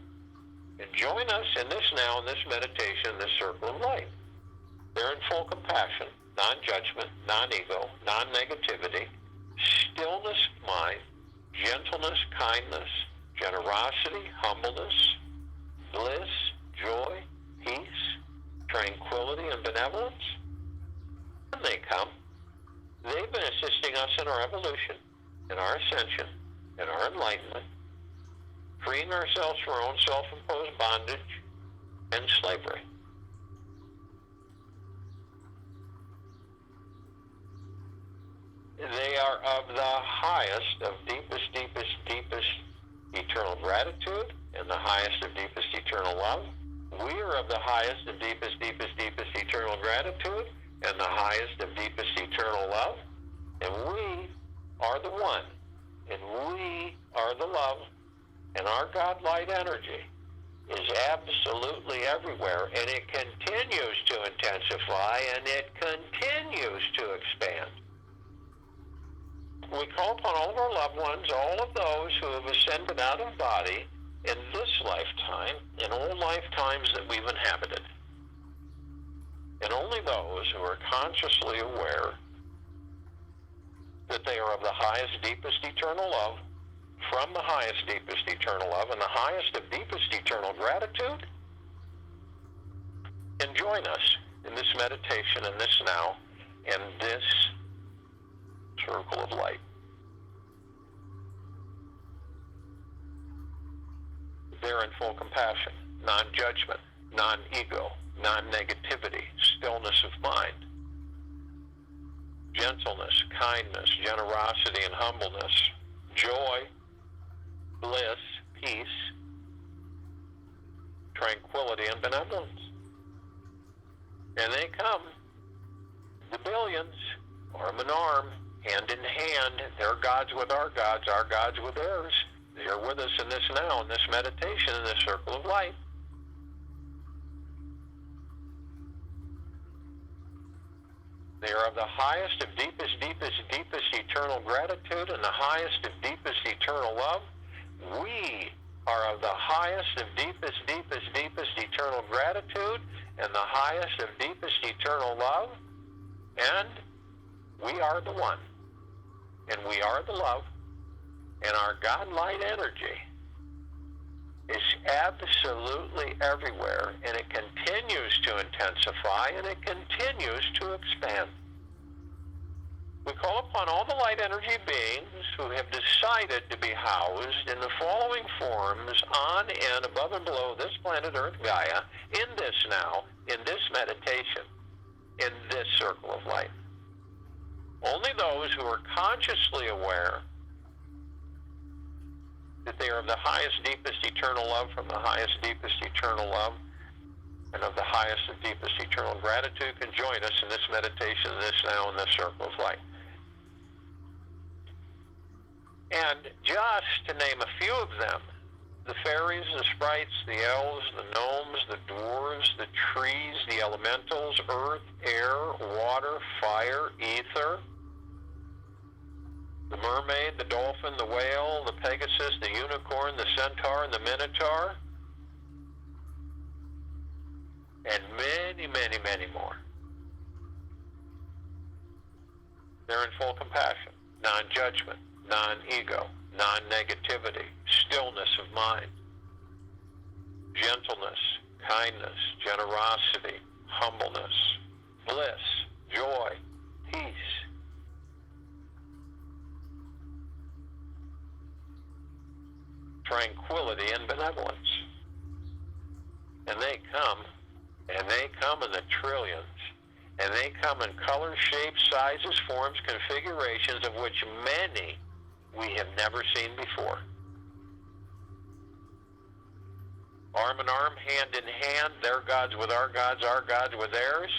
Speaker 1: can join us in this now, in this meditation, in this circle of light. They're in full compassion, non-judgment, non-ego, non-negativity, stillness of mind, gentleness, kindness, generosity, humbleness, bliss, joy, peace, tranquility, and benevolence. When they come, they've been assisting us in our evolution, in our ascension, in our enlightenment, freeing ourselves from our own self-imposed bondage and slavery. They are of the highest of deepest, deepest, deepest eternal gratitude and the highest of deepest eternal love. We are of the highest of deepest, deepest, deepest eternal gratitude and the highest of deepest eternal love. And we are the one. And we are the love. And our God-light energy is absolutely everywhere. And it continues to intensify and it continues to expand. We call upon all of our loved ones, all of those who have ascended out of body in this lifetime, in all lifetimes that we've inhabited. And only those who are consciously aware that they are of the highest, deepest eternal love, from the highest, deepest eternal love, and the highest of deepest eternal gratitude, can join us in this meditation, in this now, in this circle of light. They're in full compassion, non-judgment, non-ego, non-negativity, stillness of mind, gentleness, kindness, generosity, and humbleness, joy, bliss, peace, tranquility, and benevolence. And they come, the billions, arm in arm, hand in hand. They're gods with our gods with theirs. They are with us in this now, in this meditation, in this circle of light. They are of the highest of deepest, deepest, deepest eternal gratitude and the highest of deepest eternal love. We are of the highest of deepest, deepest, deepest eternal gratitude and the highest of deepest eternal love. And we are the one. And we are the love. And our God-light energy is absolutely everywhere, and it continues to intensify, and it continues to expand. We call upon all the light energy beings who have decided to be housed in the following forms on and above and below this planet Earth Gaia, in this now, in this meditation, in this circle of light. Only those who are consciously aware that they are of the highest, deepest eternal love, from the highest, deepest eternal love, and of the highest and deepest eternal gratitude can join us in this meditation, in this now, in this circle of light. And just to name a few of them, the fairies, the sprites, the elves, the gnomes, the dwarves, the trees, the elementals, earth, air, water, fire, ether, the mermaid, the dolphin, the whale, the pegasus, the unicorn, the centaur, and the minotaur, and many, many, many more. They're in full compassion, non-judgment, non-ego, non-negativity, stillness of mind, gentleness, kindness, generosity, humbleness, bliss, joy, peace, tranquility, and benevolence. And they come in the trillions, and they come in colors, shapes, sizes, forms, configurations of which many we have never seen before. Arm in arm, hand in hand, their gods with our gods with theirs.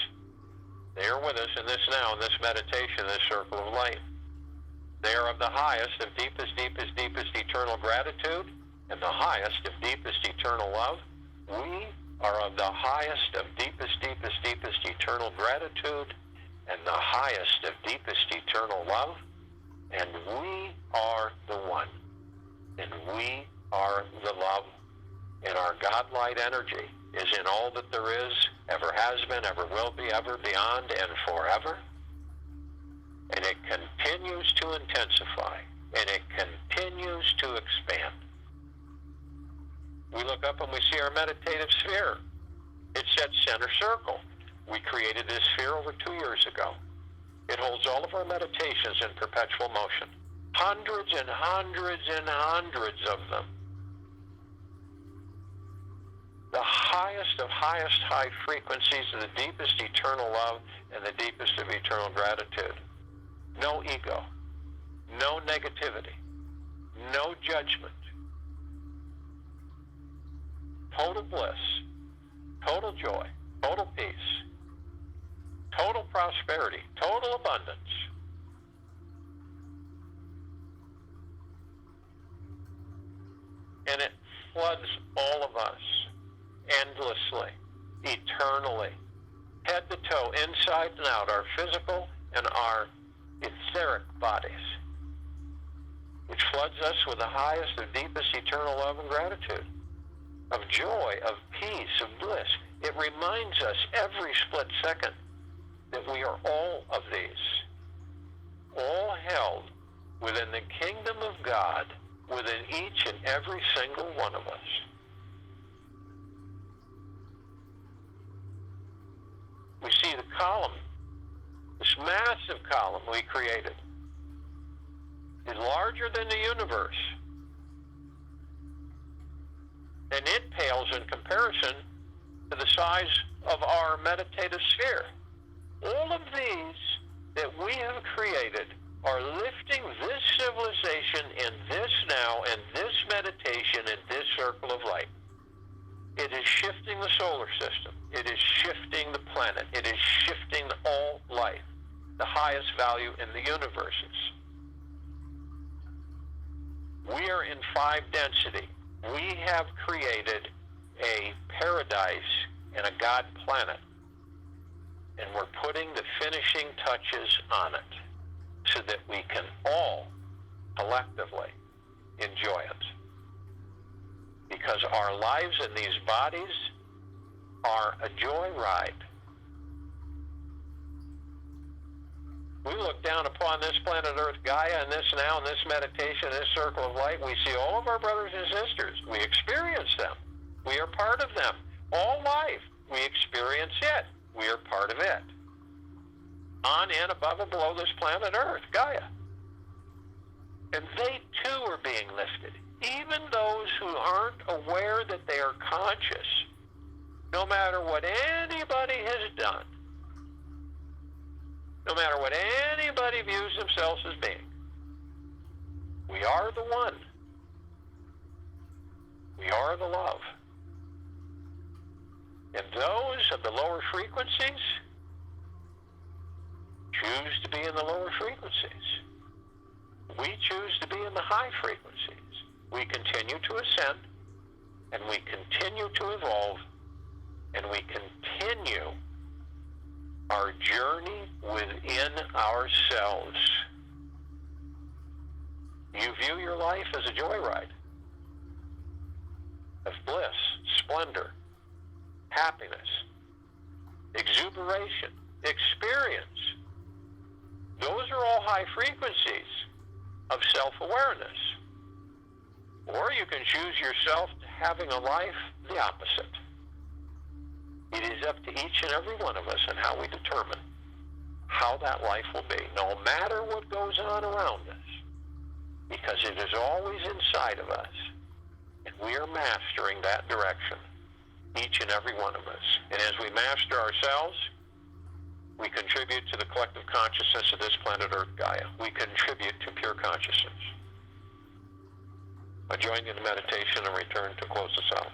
Speaker 1: They are with us in this now, in this meditation, this circle of light. They are of the highest of deepest, deepest, deepest eternal gratitude and the highest of deepest eternal love. We are of the highest of deepest, deepest, deepest eternal gratitude and the highest of deepest eternal love. And we are the one. And we are the love. And our God-light energy is in all that there is, ever has been, ever will be, ever, beyond, and forever. And it continues to intensify, and it continues to expand. We look up and we see our meditative sphere. It's at center circle. We created this sphere over 2 years ago. It holds all of our meditations in perpetual motion. Hundreds and hundreds and hundreds of them. The highest of highest high frequencies of the deepest eternal love and the deepest of eternal gratitude. No ego, no negativity, no judgment. Total bliss, total joy, total peace, total prosperity, total abundance. And it floods all of us endlessly, eternally, head to toe, inside and out, our physical and our etheric bodies, which floods us with the highest of deepest eternal love and gratitude, of joy, of peace, of bliss. It reminds us every split second that we are all of these, all held within the kingdom of God, within each and every single one of us. We see the column, this massive column we created, is larger than the universe. And it pales in comparison to the size of our meditative sphere. All of these that we have created are lifting this civilization in this now, and this meditation, in this circle of light. It is shifting the solar system. It is shifting the planet. It is shifting all life, the highest value in the universes. We are in 5 density. We have created a paradise and a God planet, and we're putting the finishing touches on it so that we can all collectively enjoy it. Because our lives in these bodies are a joyride. We look down upon this planet Earth, Gaia, and this now, and this meditation, this circle of light. We see all of our brothers and sisters. We experience them. We are part of them. All life, we experience it. We are part of it. On and above and below this planet Earth, Gaia. And they too are being lifted. Even those who aren't aware that they are conscious, no matter what anybody has done, no matter what anybody views themselves as being, we are the one. We are the love. And those of the lower frequencies choose to be in the lower frequencies. We choose to be in the high frequencies. We continue to ascend, and we continue to evolve, and we continue our journey within ourselves. You view your life as a joyride of bliss, splendor, happiness, exuberation, experience. Those are all high frequencies of self-awareness. Or you can choose yourself to having a life the opposite. It is up to each and every one of us and how we determine how that life will be, no matter what goes on around us, because it is always inside of us, and we are mastering that direction, each and every one of us. And as we master ourselves, we contribute to the collective consciousness of this planet Earth, Gaia. We contribute to pure consciousness. I join you in the meditation and return to close us out.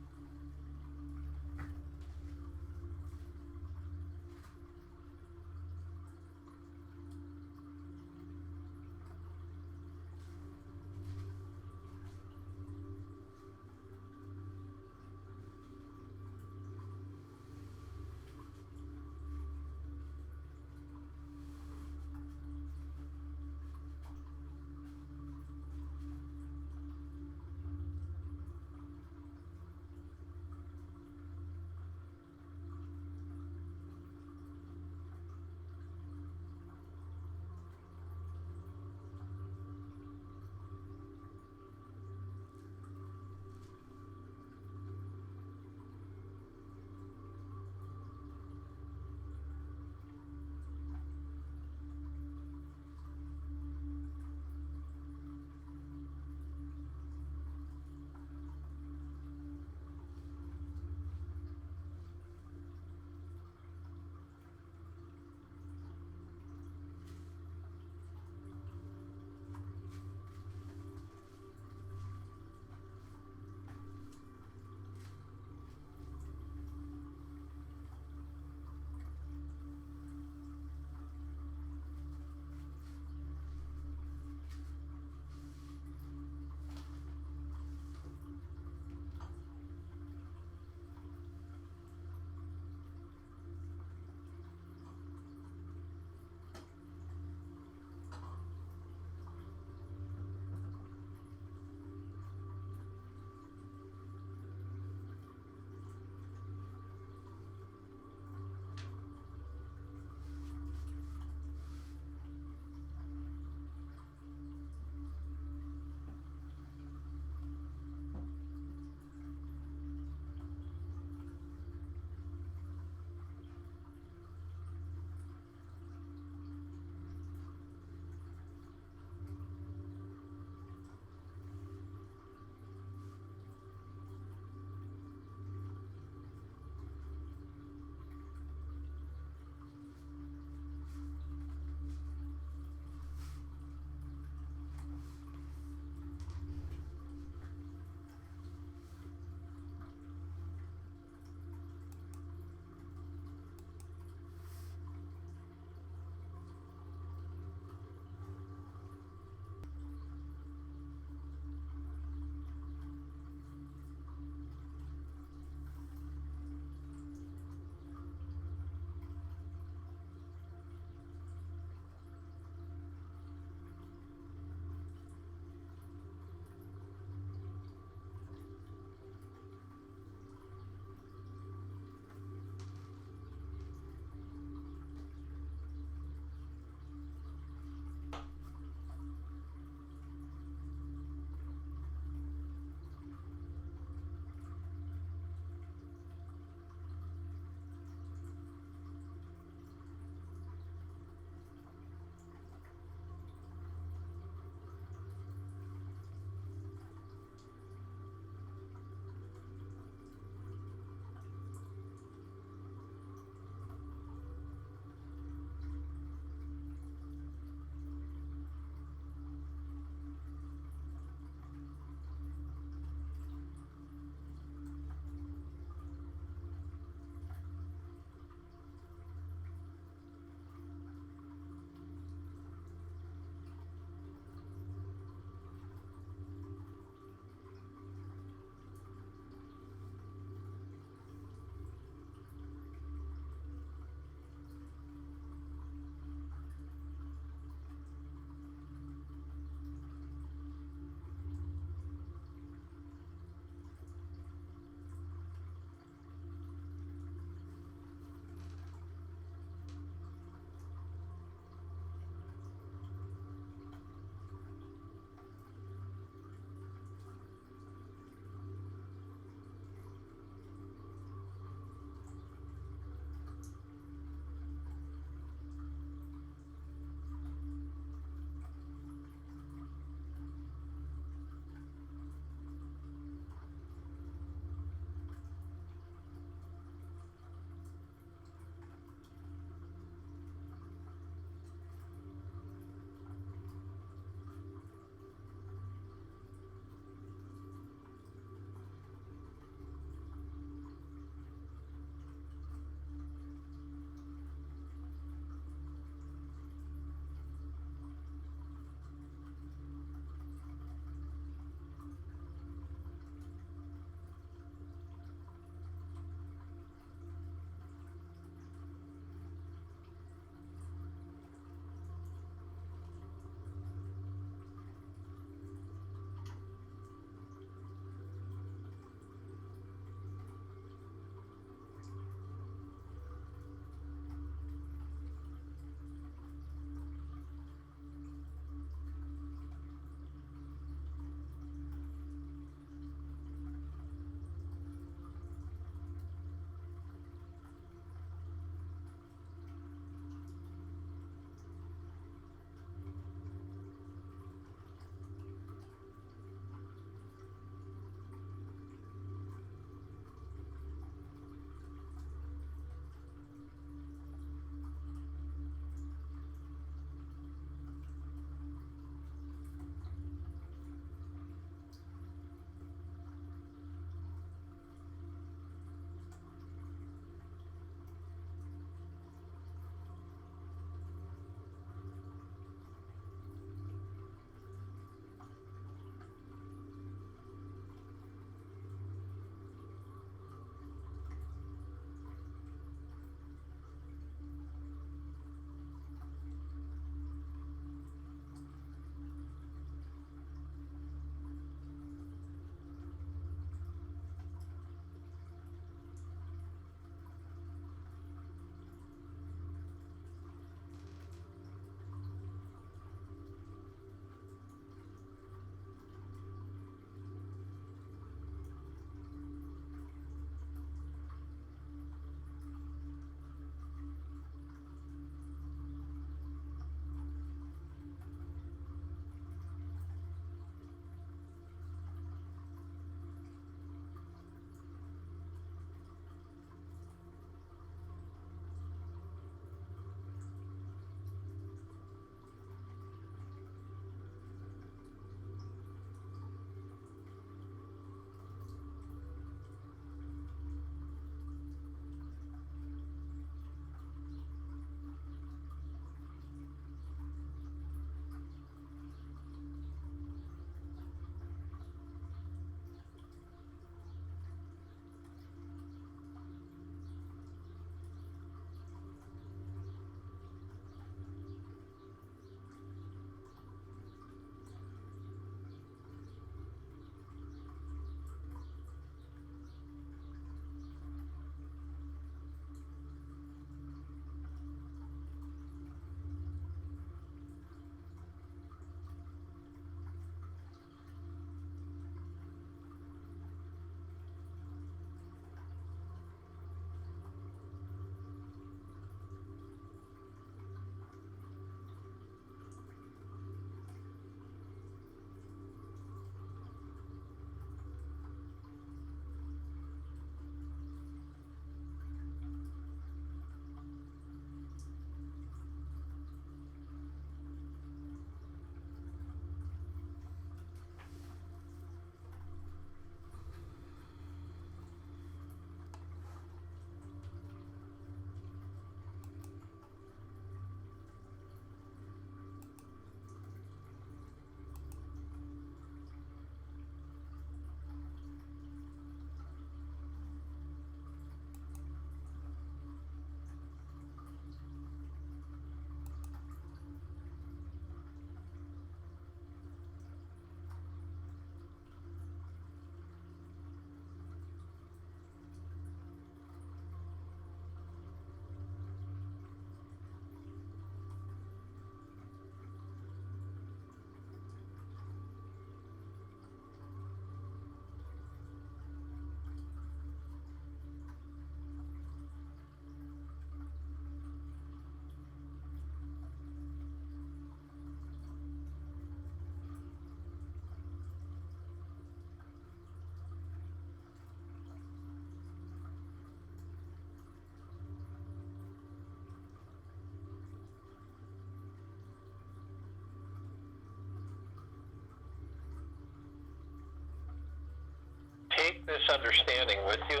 Speaker 1: this understanding with you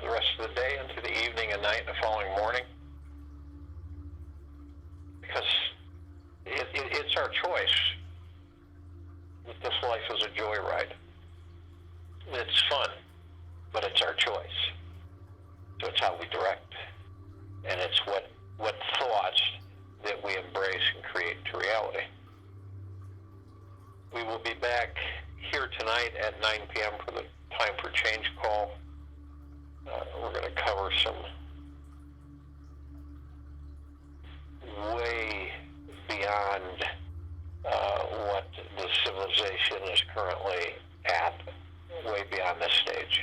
Speaker 1: the rest of the day, into the evening and night and the following morning, because it's our choice. This life is a joyride. It's fun, but it's our choice. So it's how we direct, and it's what thoughts that we embrace and create to reality. We will be back here tonight at 9 p.m. for the Time for Change call. We're going to cover some way beyond what the civilization is currently at, way beyond this stage.